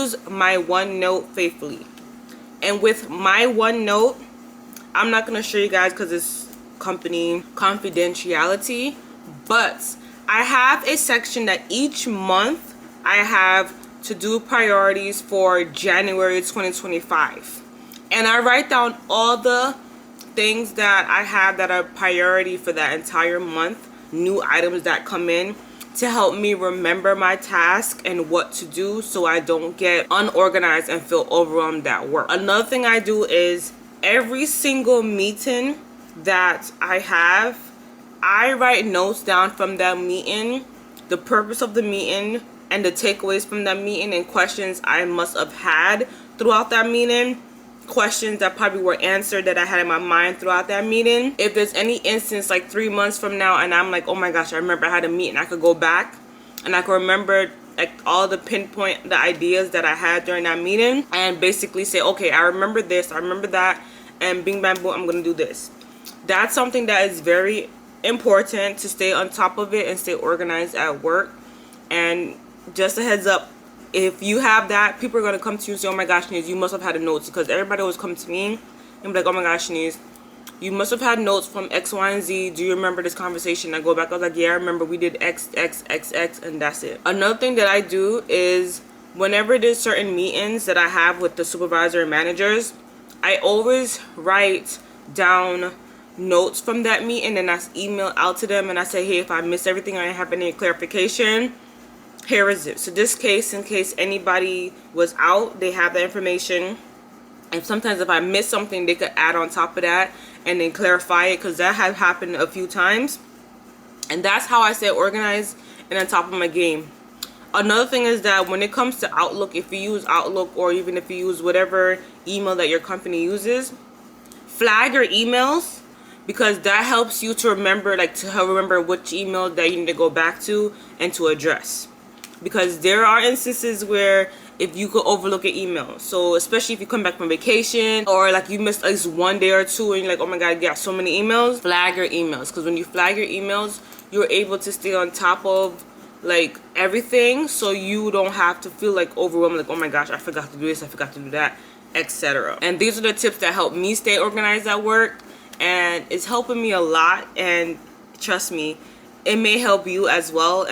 use my OneNote faithfully. And with my OneNote, I'm not going to show you guys because it's company confidentiality, but I have a section that each month I have to do priorities for January 2025. And I write down all the things that I have that are priority for that entire month, new items that come in, to help me remember my task and what to do so I don't get unorganized and feel overwhelmed at work. Another thing I do is every single meeting that I have, I write notes down from that meeting, the purpose of the meeting and the takeaways from that meeting, and questions I must have had throughout that meeting, questions that probably were answered that I had in my mind throughout that meeting. If there's any instance like 3 months from now and I'm like, oh my gosh, I remember I had a meeting, I could go back and I could remember like all the pinpoint the ideas that I had during that meeting and basically say, okay, I remember this, I remember that, and bing bang boom, I'm gonna do this. That's something that is very important, to stay on top of it and stay organized at work. And just a heads up, if you have that, people are going to come to you and say, oh my gosh, Shanice, you must have had a notes, because everybody always come to me and be like, oh my gosh, Shanice, you must have had notes from X, Y, and Z. Do you remember this conversation? I go back, I was like, yeah, I remember we did X, X, X, X, and that's it. Another thing that I do is whenever there's certain meetings that I have with the supervisor and managers, I always write down notes from that meeting and I email out to them and I say, hey, if I missed everything or I have any clarification, here is it. So this case, in case anybody was out, they have the information. And sometimes if I miss something, they could add on top of that and then clarify it, because that has happened a few times. And that's how I stay organized and on top of my game. Another thing is that when it comes to Outlook, if you use Outlook or even if you use whatever email that your company uses, flag your emails, because that helps you to remember, like to remember which email that you need to go back to and to address. Because there are instances where if you could overlook an email, so especially if you come back from vacation or like you missed at least 1 day or two and you're like, oh my god, I got so many emails, flag your emails. Because when you flag your emails, you're able to stay on top of like everything, so you don't have to feel like overwhelmed, like oh my gosh, I forgot to do this, I forgot to do that, etc. And these are the tips that help me stay organized at work, and it's helping me a lot, and trust me, it may help you as well.